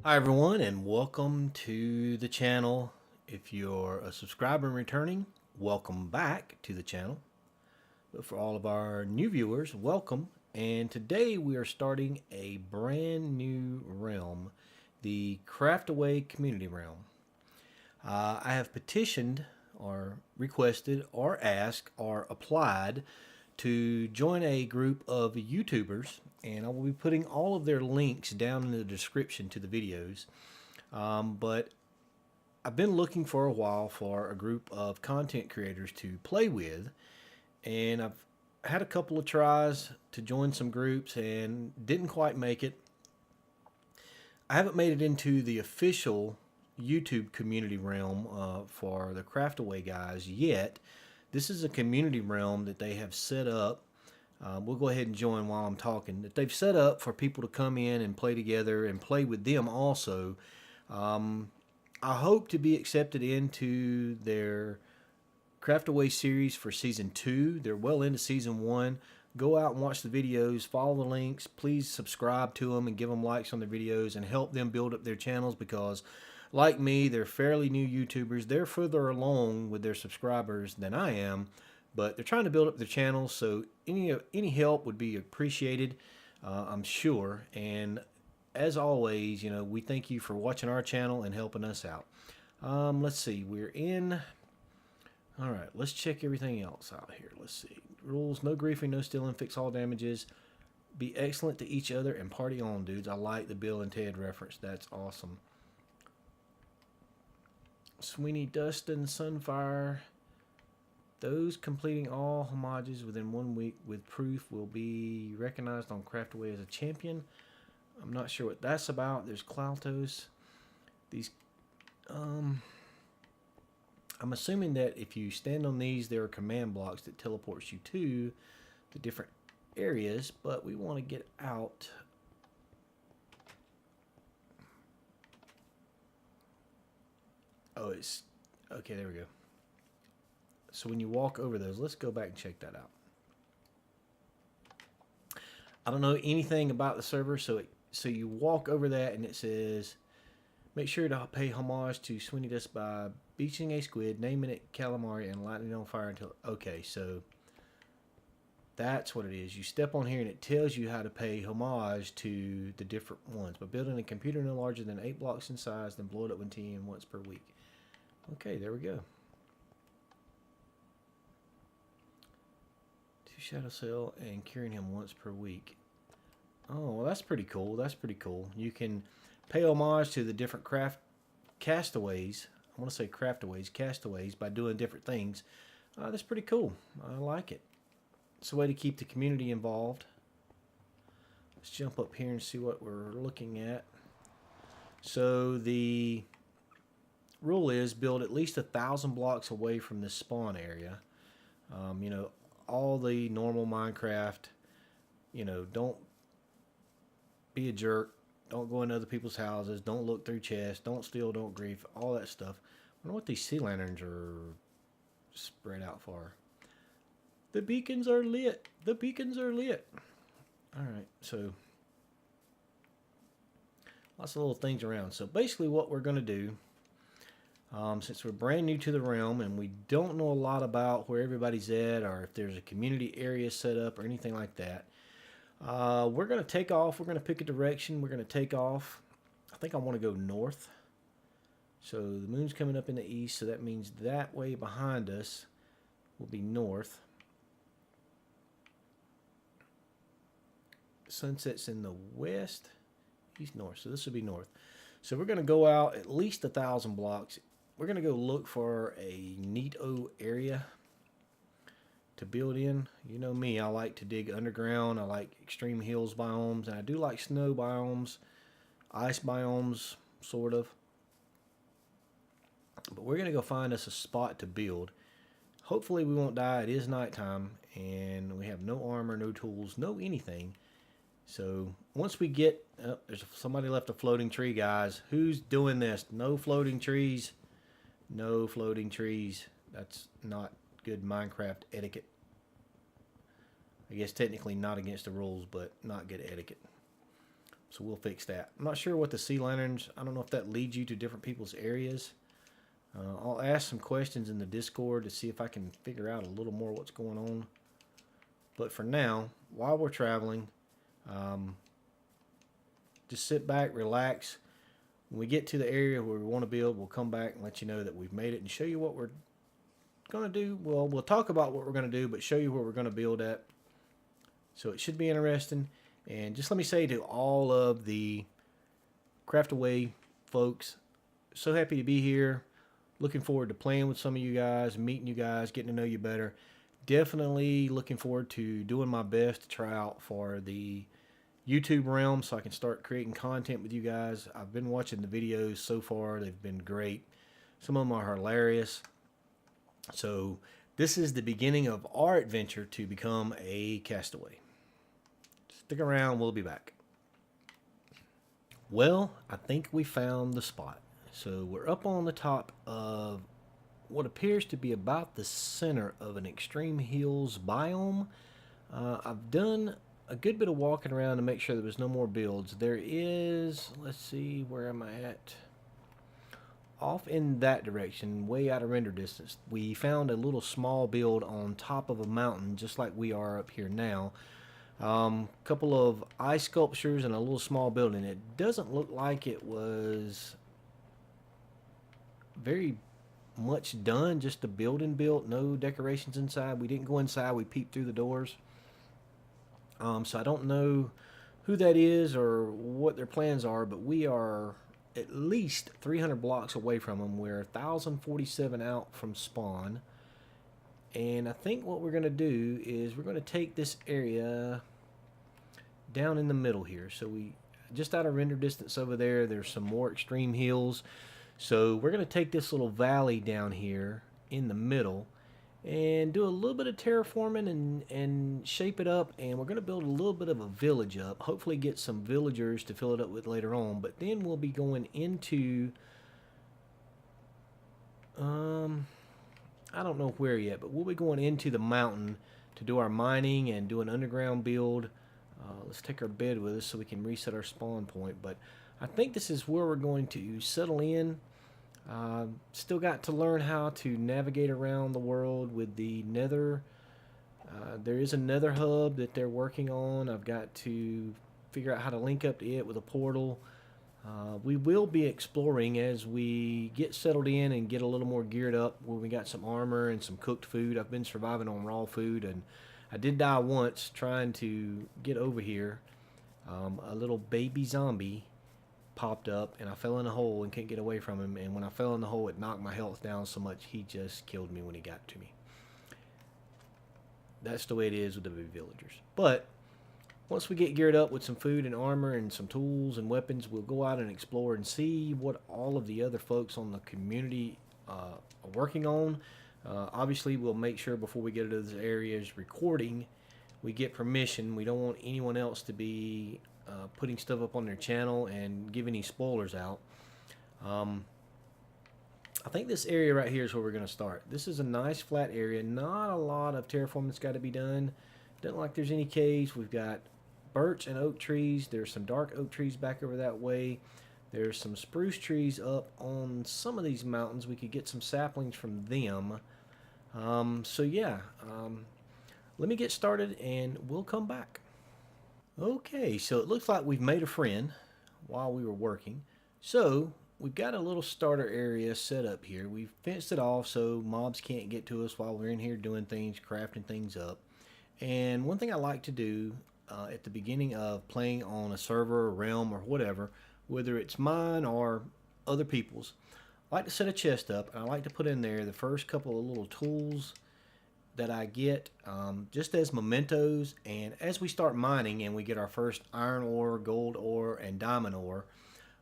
Hi everyone and welcome to the channel. If you're a subscriber and returning, welcome back to the channel. But for all of our new viewers, welcome. And today we are starting a brand new realm, the Craftaway Community Realm. I have petitioned or requested or asked or applied to join a group of YouTubers, and I will be putting all of their links down in the description to the videos. But I've been looking for a while for a group of content creators to play with, and I've had a couple of tries to join some groups and didn't quite make it. I haven't made it into the official YouTube community realm for the Craftaway guys yet. This is a community realm that they have set up. We'll go ahead and join while I'm talking. That they've set up for people to come in and play together and play with them also. I hope to be accepted into their Craftaway series for season 2. They're well into season 1. Go out and watch the videos, follow the links, please subscribe to them and give them likes on their videos and help them build up their channels because like me, they're fairly new YouTubers. They're further along with their subscribers than I am, but they're trying to build up their channels, so any help would be appreciated, I'm sure. And as always, we thank you for watching our channel and helping us out. Let's see, we're in. All right, let's check everything else out here. Let's see. Rules: no griefing, no stealing, fix all damages, be excellent to each other, and party on, dudes. I like the Bill and Ted reference. That's awesome. Sweeney, Dustin, Sunfire. Those completing all homages within 1 week with proof will be recognized on Craftaway as a champion. I'm not sure what that's about. There's Cloutos. These, I'm assuming that if you stand on these, there are command blocks that teleports you to the different areas, but we want to get out. Oh, it's okay. There we go. So when you walk over those, let's go back and check that out. I don't know anything about the server, so you walk over that and it says, make sure to pay homage to Sweeney Dust by beaching a squid, naming it calamari, and lighting it on fire until. Okay, so that's what it is. You step on here and it tells you how to pay homage to the different ones by building a computer no larger than 8 blocks in size, then blow it up with TN once per week. Okay, there we go. Shadow Cell and curing him once per week. Oh, well, that's pretty cool. That's pretty cool. You can pay homage to the different castaways. I want to say castaways by doing different things. That's pretty cool. I like it. It's a way to keep the community involved. Let's jump up here and see what we're looking at. So the rule is build at least 1,000 blocks away from the spawn area. All the normal Minecraft, don't be a jerk, don't go into other people's houses, don't look through chests, don't steal, don't grief, all that stuff. I wonder what these sea lanterns are spread out for. The beacons are lit. The beacons are lit. Alright, so lots of little things around. So basically what we're going to do, since we're brand new to the realm and we don't know a lot about where everybody's at or if there's a community area set up or anything like that, we're going to take off. We're going to pick a direction. We're going to take off. I think I want to go north. So the moon's coming up in the east, so that means that way behind us will be north. Sunset's in the west, east, north. So this will be north. So we're going to go out at least 1,000 blocks. We're going to go look for a neato area to build in. You know me, I like to dig underground. I like extreme hills biomes, and I do like snow biomes, ice biomes, sort of. But we're going to go find us a spot to build. Hopefully we won't die. It is nighttime, and we have no armor, no tools, no anything. So once we get, there's somebody left a floating tree, guys. Who's doing this? No floating trees. No floating trees. That's not good Minecraft etiquette. I guess technically not against the rules, but not good etiquette. So we'll fix that. I'm not sure what the sea lanterns, I don't know if that leads you to different people's areas. I'll ask some questions in the Discord to see if I can figure out a little more what's going on. But for now, while we're traveling, just sit back, relax. When we get to the area where we want to build, we'll come back and let you know that we've made it and show you what we're going to do. Well, we'll talk about what we're going to do, but show you where we're going to build at. So it should be interesting. And just let me say to all of the Craftaway folks, so happy to be here. Looking forward to playing with some of you guys, meeting you guys, getting to know you better. Definitely looking forward to doing my best to try out for the YouTube realm so I can start creating content with you guys. I've been watching the videos so far. They've been great. Some of them are hilarious. So this is the beginning of our adventure to become a castaway. Stick around. We'll be back. Well, I think we found the spot. So we're up on the top of what appears to be about the center of an extreme hills biome. I've done a good bit of walking around to make sure there was no more builds. There is, let's see, where am I at? Off in that direction, way out of render distance, we found a little small build on top of a mountain, just like we are up here now. Couple of ice sculptures and a little small building. It doesn't look like it was very much done, just the building built, no decorations inside. We didn't go inside, we peeped through the doors. So I don't know who that is or what their plans are, but we are at least 300 blocks away from them. We're 1047 out from spawn. And I think what we're going to do is we're going to take this area down in the middle here. So we just out of render distance over there, there's some more extreme hills. So we're going to take this little valley down here in the middle and do a little bit of terraforming and shape it up. And we're going to build a little bit of a village up. Hopefully get some villagers to fill it up with later on. But then we'll be going into... I don't know where yet, but we'll be going into the mountain to do our mining and do an underground build. Let's take our bed with us so we can reset our spawn point. But I think this is where we're going to settle in. Still got to learn how to navigate around the world with the nether. There is a nether hub that they're working on. I've got to figure out how to link up to it with a portal. We will be exploring as we get settled in and get a little more geared up where we got some armor and some cooked food. I've been surviving on raw food, and I did die once trying to get over here. A little baby zombie popped up and I fell in a hole and couldn't get away from him, and when I fell in the hole it knocked my health down so much he just killed me when he got to me. That's the way it is with the baby villagers. But once we get geared up with some food and armor and some tools and weapons, we'll go out and explore and see what all of the other folks on the community are working on. Obviously, we'll make sure before we get into those areas recording, we get permission. We don't want anyone else to be putting stuff up on their channel and give any spoilers out. I think this area right here is where we're going to start. This is a nice flat area. Not a lot of terraforming that's got to be done. Doesn't like there's any caves. We've got birch and oak trees. There's some dark oak trees back over that way. There's some spruce trees up on some of these mountains. We could get some saplings from them. So yeah, let me get started and we'll come back. Okay, so it looks like we've made a friend while we were working. So we've got a little starter area set up here. We've fenced it off so mobs can't get to us while we're in here doing things, crafting things up. And one thing I like to do at the beginning of playing on a server or realm or whatever, whether it's mine or other people's, I like to set a chest up and I like to put in there the first couple of little tools that I get just as mementos. And as we start mining and we get our first iron ore, gold ore, and diamond ore,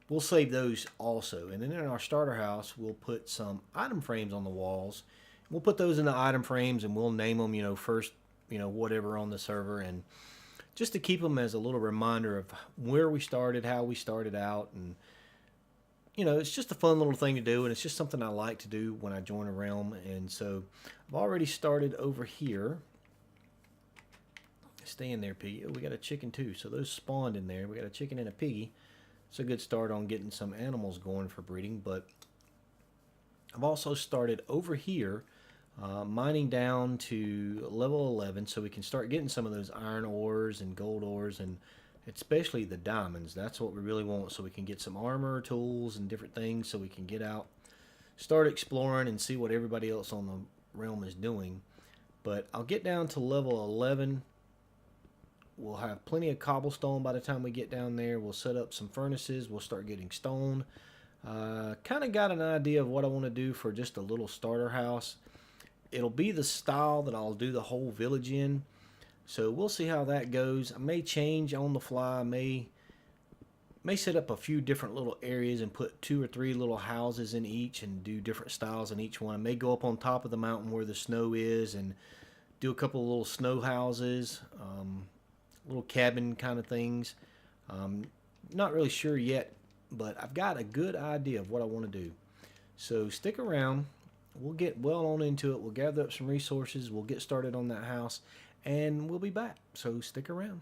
we'll save those also. And then in our starter house, we'll put some item frames on the walls. We'll put those in the item frames and we'll name them, first, whatever on the server, and just to keep them as a little reminder of where we started, how we started out. And it's just a fun little thing to do, and it's just something I like to do when I join a realm. And so I've already started over here, Stay in there, piggy. Oh, we got a chicken too. So those spawned in there. We got a chicken and a piggy. It's a good start on getting some animals going for breeding. But I've also started over here mining down to level 11 so we can start getting some of those iron ores and gold ores, and especially the diamonds. That's what we really want, so we can get some armor, tools, and different things, so we can get out, start exploring, and see what everybody else on the realm is doing. But I'll get down to level 11. We'll have plenty of cobblestone by the time we get down there. We'll set up some furnaces. We'll start getting stone. Kind of got an idea of what I want to do for just a little starter house. It'll be the style that I'll do the whole village in. So we'll see how that goes. I may change on the fly. I may set up a few different little areas and put 2 or 3 little houses in each and do different styles in each one. I may go up on top of the mountain where the snow is and do a couple of little snow houses, little cabin kind of things. Not really sure yet, but I've got a good idea of what I want to do. So stick around. We'll get well on into it. We'll gather up some resources. We'll get started on that house, and we'll be back. So stick around.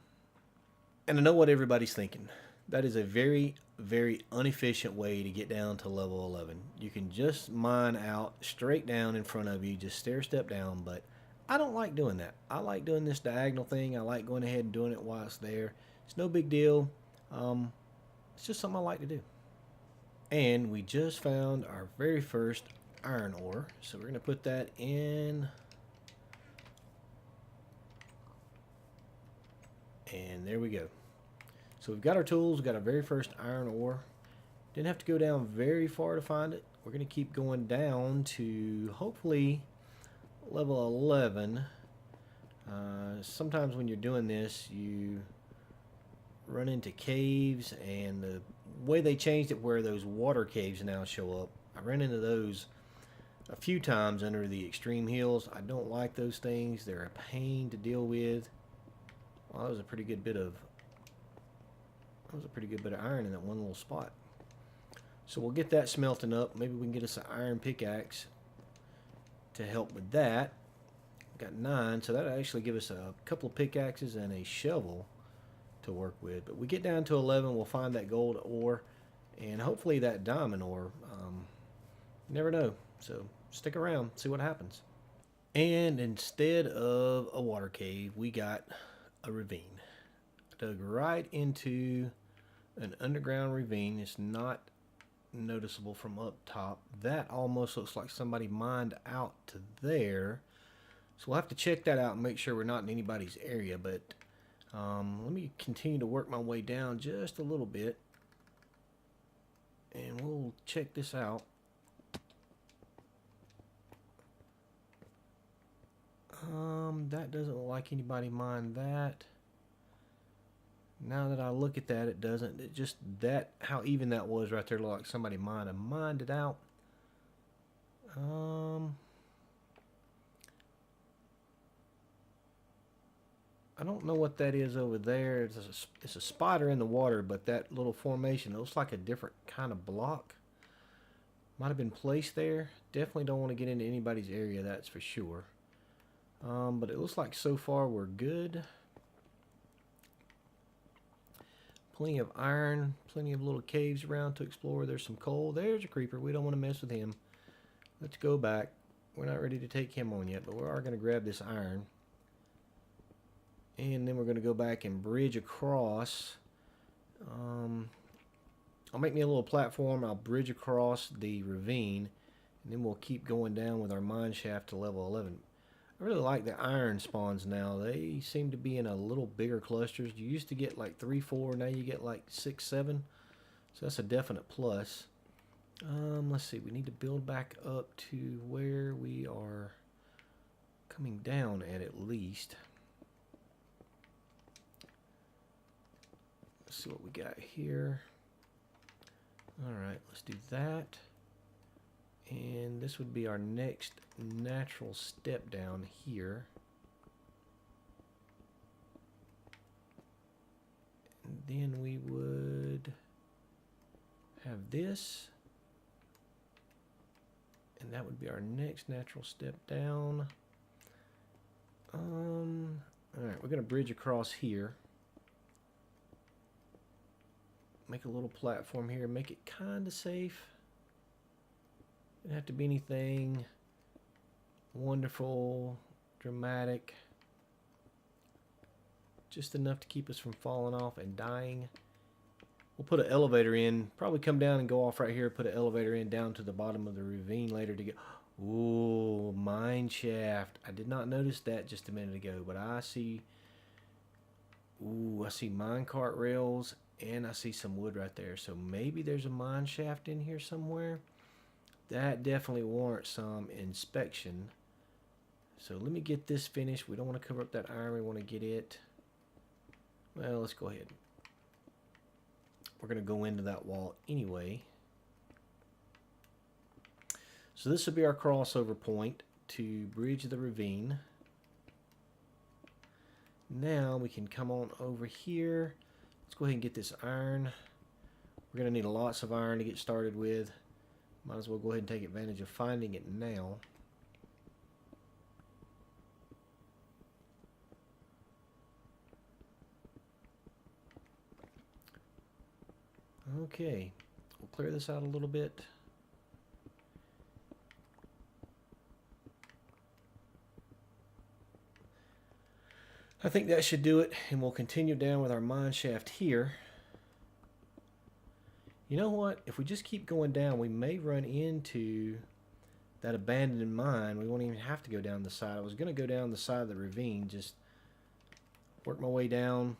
And I know what everybody's thinking. That is a very, very inefficient way to get down to level 11. You can just mine out straight down in front of you, just stair step down, but I don't like doing that. I like doing this diagonal thing. I like going ahead and doing it while it's there. It's no big deal. It's just something I like to do. And we just found our very first iron ore, so we're going to put that in, and there we go. So we've got our tools. We've got our very first iron ore. Didn't have to go down very far to find it. We're going to keep going down to hopefully level 11. Sometimes when you're doing this, you run into caves, and the way they changed it where those water caves now show up, I ran into those a few times under the extreme hills. I don't like those things. They're a pain to deal with. Well, that was a pretty good bit of iron in that one little spot. So we'll get that smelting up. Maybe we can get us an iron pickaxe to help with that. We've got 9, so that'll actually give us a couple of pickaxes and a shovel to work with. But we get down to 11, we'll find that gold ore and hopefully that diamond ore. You never know. So stick around, see what happens. And instead of a water cave, we got a ravine. Dug right into an underground ravine. It's not noticeable from up top. That almost looks like somebody mined out to there. So we'll have to check that out and make sure we're not in anybody's area. But let me continue to work my way down just a little bit, and we'll check this out. That doesn't look like anybody mined that. Now that I look at that, it doesn't. It just, that, how even that was right there, looked like somebody mined it out. I don't know what that is over there. It's a spider in the water, but that little formation, it looks like a different kind of block. Might have been placed there. Definitely don't want to get into anybody's area, that's for sure. But it looks like so far we're good. Plenty of iron, plenty of little caves around to explore. There's some coal. There's a creeper. We don't want to mess with him. Let's go back. We're not ready to take him on yet, but we are going to grab this iron. And then we're going to go back and bridge across. I'll make me a little platform. I'll bridge across the ravine. And then we'll keep going down with our mine shaft to level 11. I really like the iron spawns now. They seem to be in a little bigger clusters. You used to get like 3, 4. Now you get like 6, 7. So that's a definite plus. Let's see. We need to build back up to where we are coming down at least. Let's see what we got here. Alright, let's do that. And this would be our next natural step down here. And then we would have this. And that would be our next natural step down. Alright, we're going to bridge across here. Make a little platform here. Make it kind of safe. Doesn't have to be anything wonderful, dramatic. Just enough to keep us from falling off and dying. We'll put an elevator in. Probably come down and go off right here. Put an elevator in down to the bottom of the ravine later to get... Ooh, mine shaft. I did not notice that just a minute ago, but I see... Ooh, I see minecart rails, and I see some wood right there. So maybe there's a mine shaft in here somewhere. That definitely warrants some inspection. So let me get this finished. We don't want to cover up that iron. We want to get it... Well, let's go ahead. We're going to go into that wall anyway. So this will be our crossover point to bridge the ravine. Now we can come on over here. Let's go ahead and get this iron. We're going to need lots of iron to get started with. Might as well go ahead and take advantage of finding it now. Okay, we'll clear this out a little bit. I think that should do it, and we'll continue down with our mine shaft here. You know what? If we just keep going down, we may run into that abandoned mine. We won't even have to go down the side. I was going to go down the side of the ravine, just work my way down,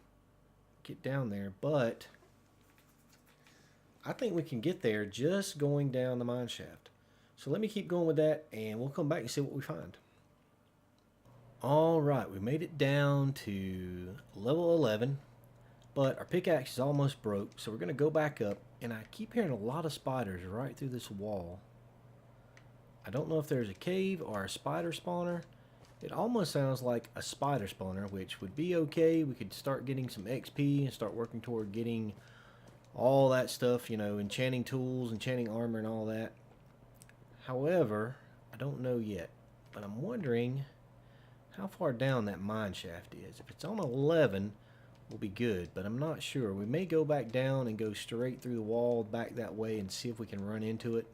get down there, but I think we can get there just going down the mine shaft. So let me keep going with that, and we'll come back and see what we find. Alright, we made it down to level 11, but our pickaxe is almost broke, so we're going to go back up, and I keep hearing a lot of spiders right through this wall. I don't know if there's a cave or a spider spawner. It almost sounds like a spider spawner, which would be okay. We could start getting some XP and start working toward getting all that stuff, you know, enchanting tools, enchanting armor, and all that. However, I don't know yet, but I'm wondering how far down that mine shaft is. If it's on 11, we'll be good, but I'm not sure. We may go back down and go straight through the wall back that way and see if we can run into it.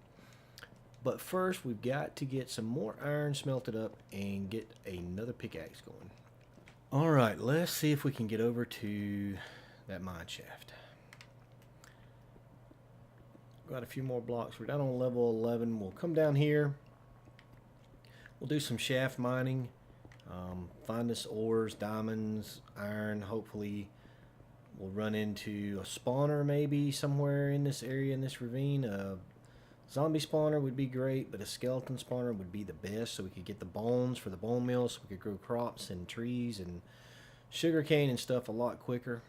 But first, we've got to get some more iron smelted up and get another pickaxe going. Alright, let's see if we can get over to that mine shaft. Got a few more blocks. We're down on level 11. We'll come down here. We'll do some shaft mining. Find us ores, diamonds, iron. Hopefully we'll run into a spawner maybe somewhere in this area, in this ravine. A zombie spawner would be great, but a skeleton spawner would be the best, so we could get the bones for the bone meal, so we could grow crops and trees and sugarcane and stuff a lot quicker.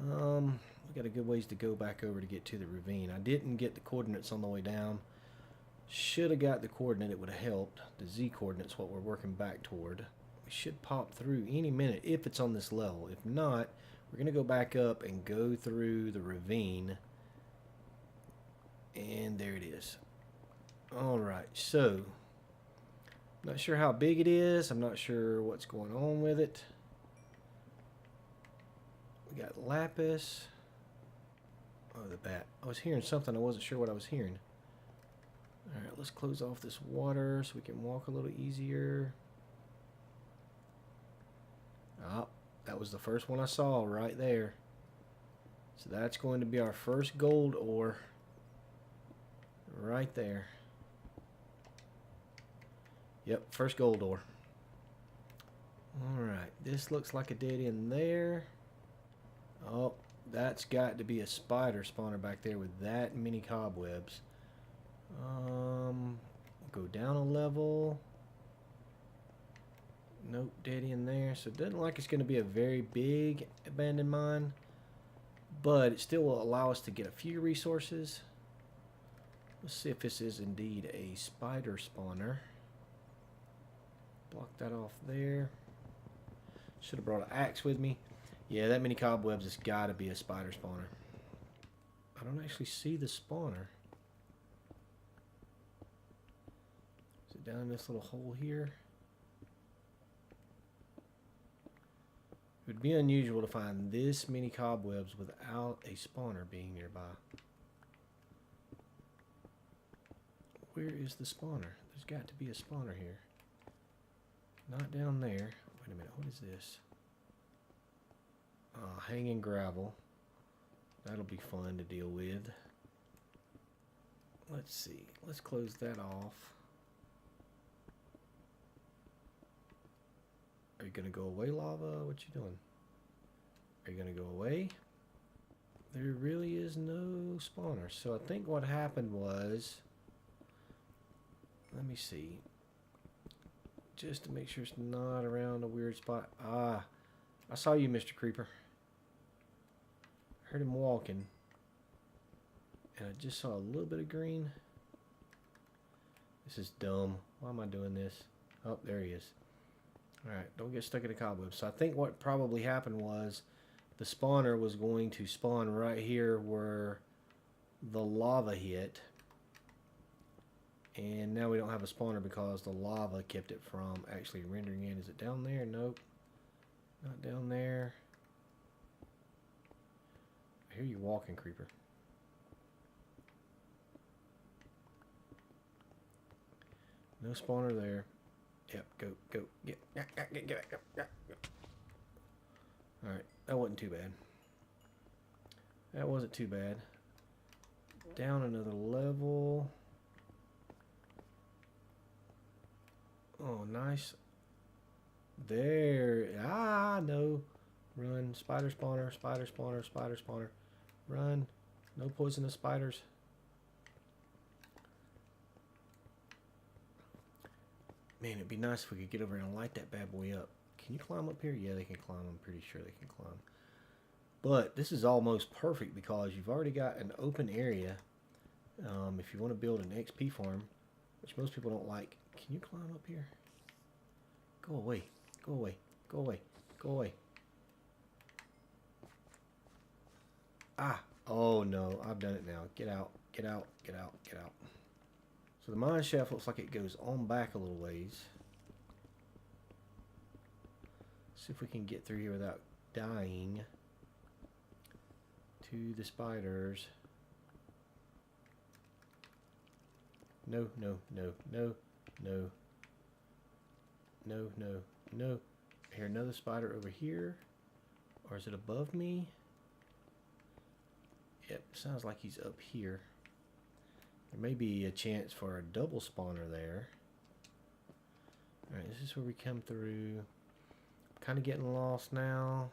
We got a good ways to go back over to get to the ravine. I didn't get the coordinates on the way down. Should have got the coordinate, it would have helped. The Z coordinate's what we're working back toward. We should pop through any minute if it's on this level. If not, we're going to go back up and go through the ravine. And there it is. Alright, so not sure how big it is. I'm not sure what's going on with it. We got lapis. Oh, the bat. I was hearing something. I wasn't sure what I was hearing. Alright, let's close off this water so we can walk a little easier. Oh, that was the first one I saw right there. So that's going to be our first gold ore. Right there. Yep, first gold ore. Alright, this looks like a dead end there. Oh, that's got to be a spider spawner back there with that many cobwebs. Go down a level. Nope, dead end there. So it doesn't look like it's going to be a very big abandoned mine, but it still will allow us to get a few resources. Let's see if this is indeed a spider spawner. Block that off there. Should have brought an axe with me. Yeah, that many cobwebs has got to be a spider spawner. I don't actually see the spawner. Is it down in this little hole here? It would be unusual to find this many cobwebs without a spawner being nearby. Where is the spawner? There's got to be a spawner here. Not down there. Wait a minute, what is this? Hanging gravel. That'll be fun to deal with. Let's see. Let's close that off. Are you going to go away, lava? What you doing? Are you going to go away? There really is no spawner. So I think what happened was... Let me see. Just to make sure it's not around a weird spot. Ah, I saw you, Mr. Creeper. Heard him walking. And I just saw a little bit of green. This is dumb. Why am I doing this? Oh, there he is. Alright, don't get stuck in a cobweb. So I think what probably happened was the spawner was going to spawn right here where the lava hit. And now we don't have a spawner because the lava kept it from actually rendering in. Is it down there? Nope. Not down there. I hear you walking, creeper. No spawner there. Yep, go. Get. Alright, that wasn't too bad. That wasn't too bad. Down another level. Oh, nice. There. Ah, no. Run. Spider spawner, spider spawner, spider spawner. Run. No poisonous spiders. Man, it'd be nice if we could get over and light that bad boy up. Can you climb up here? Yeah, they can climb. I'm pretty sure they can climb. But this is almost perfect because you've already got an open area. If you want to build an XP farm, which most people don't like. Can you climb up here? Go away. Go away. Go away. Go away. Ah. Oh, no. I've done it now. Get out. Get out. Get out. Get out. So the mine shaft looks like it goes on back a little ways. See if we can get through here without dying to the spiders. No, no, no, no, no. No, no, no. I hear another spider over here. Or is it above me? Yep, sounds like he's up here. There may be a chance for a double spawner there. Alright, this is where we come through. Kind of getting lost now.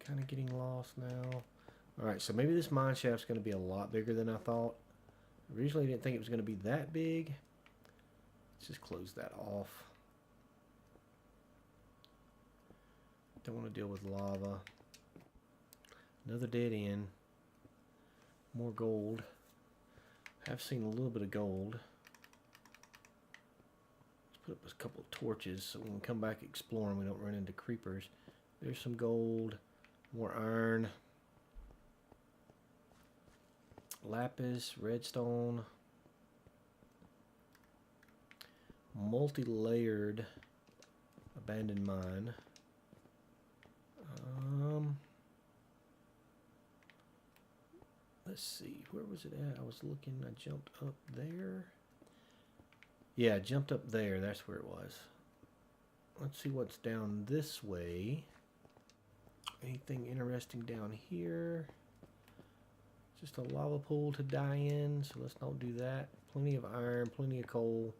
Kind of getting lost now. Alright, so maybe this mine shaft's going to be a lot bigger than I thought. Originally, I didn't think it was going to be that big. Let's just close that off. Don't want to deal with lava. Another dead end. More gold. I've seen a little bit of gold. Let's put up a couple of torches so when we come back exploring we don't run into creepers. There's some gold. More iron. Lapis, redstone. Multi-layered abandoned mine. Let's see, where was it at? I was looking, I jumped up there. Yeah, I jumped up there, that's where it was. Let's see what's down this way. Anything interesting down here? Just a lava pool to die in, so let's not do that. Plenty of iron, plenty of coal.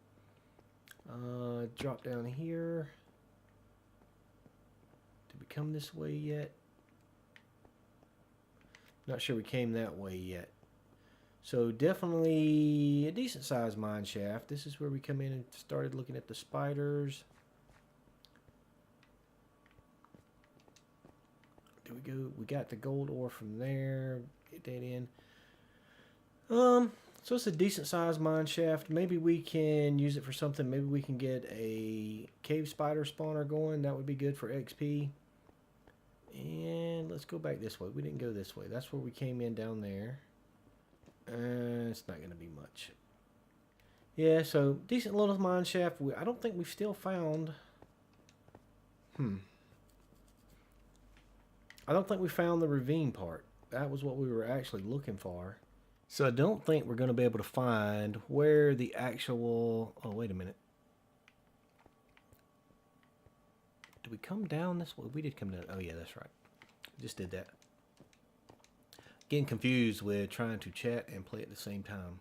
Drop down here. Did we come this way yet? Not sure we came that way yet. So definitely a decent sized mine shaft. This is where we come in and started looking at the spiders. There we go. We got the gold ore from there. Get that in. So it's a decent sized mine shaft. Maybe we can use it for something. Maybe we can get a cave spider spawner going. That would be good for XP. And let's go back this way. We didn't go this way. That's where we came in down there. It's not going to be much. Yeah, so decent little mine shaft. I don't think we've still found... I don't think we found the ravine part. That was what we were actually looking for. So I don't think we're going to be able to find where the actual... Oh, wait a minute. Did we come down this way? We did come down. Oh, yeah, that's right. Just did that. Getting confused with trying to chat and play at the same time.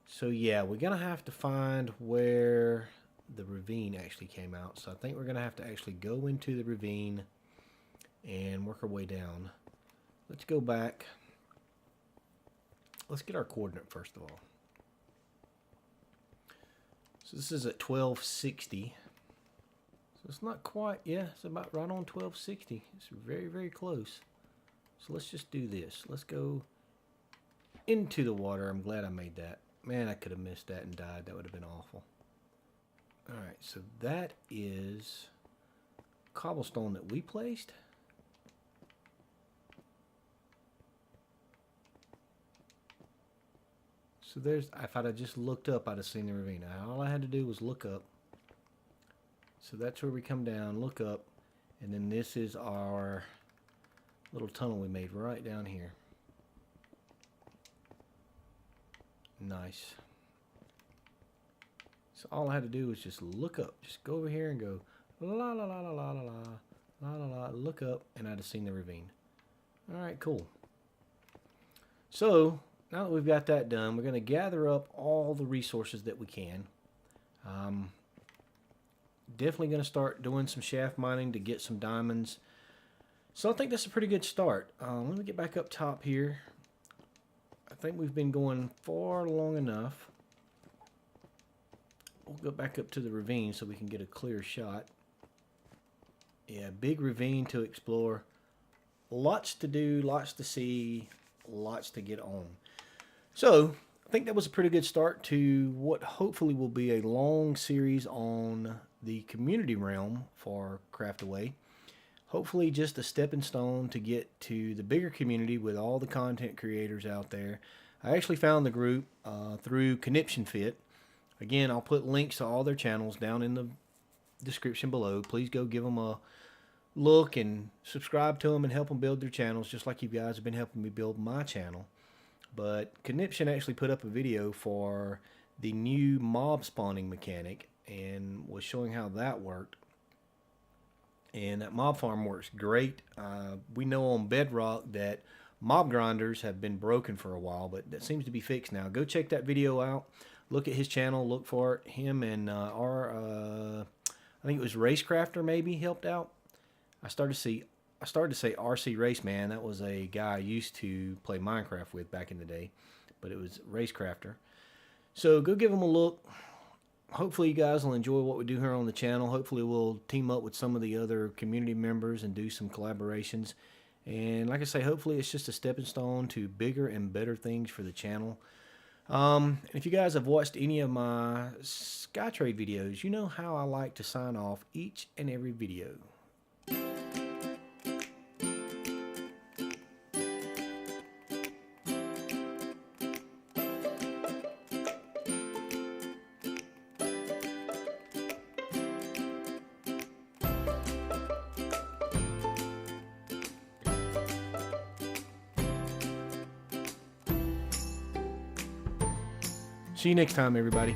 So, yeah, we're going to have to find where the ravine actually came out. So I think we're going to have to actually go into the ravine and work our way down. Let's go back. Let's get our coordinate first of all. So this is at 1260. So it's not quite, yeah, it's about right on 1260. It's very, very close. So let's just do this. Let's go into the water. I'm glad I made that. Man, I could have missed that and died. That would have been awful. Alright, so that is cobblestone that we placed. So there's, if I'd have just looked up, I'd have seen the ravine. All I had to do was look up. So that's where we come down, look up, and then this is our little tunnel we made right down here. Nice. So all I had to do was just look up. Just go over here and go la la la la la la la la la, look up, and I'd have seen the ravine. Alright, cool. So now that we've got that done, we're going to gather up all the resources that we can. Definitely going to start doing some shaft mining to get some diamonds. So I think that's a pretty good start. Let me get back up top here. I think we've been going far long enough. We'll go back up to the ravine so we can get a clear shot. Yeah, big ravine to explore. Lots to do, lots to see, lots to get on. So, I think that was a pretty good start to what hopefully will be a long series on the community realm for Craftaway. Hopefully just a stepping stone to get to the bigger community with all the content creators out there. I actually found the group through Conniption Fit. Again, I'll put links to all their channels down in the description below. Please go give them a look and subscribe to them and help them build their channels just like you guys have been helping me build my channel. But Conniption actually put up a video for the new mob spawning mechanic and was showing how that worked. And that mob farm works great. We know on Bedrock that mob grinders have been broken for a while, but that seems to be fixed now. Go check that video out. Look at his channel. Look for it. Him and I think it was Racecrafter maybe helped out. I started to say RC Raceman. That was a guy I used to play Minecraft with back in the day, but it was Racecrafter. So go give him a look. Hopefully you guys will enjoy what we do here on the channel. Hopefully we'll team up with some of the other community members and do some collaborations. And like I say, hopefully it's just a stepping stone to bigger and better things for the channel. If you guys have watched any of my Skytrade videos, you know how I like to sign off each and every video. See you next time, everybody.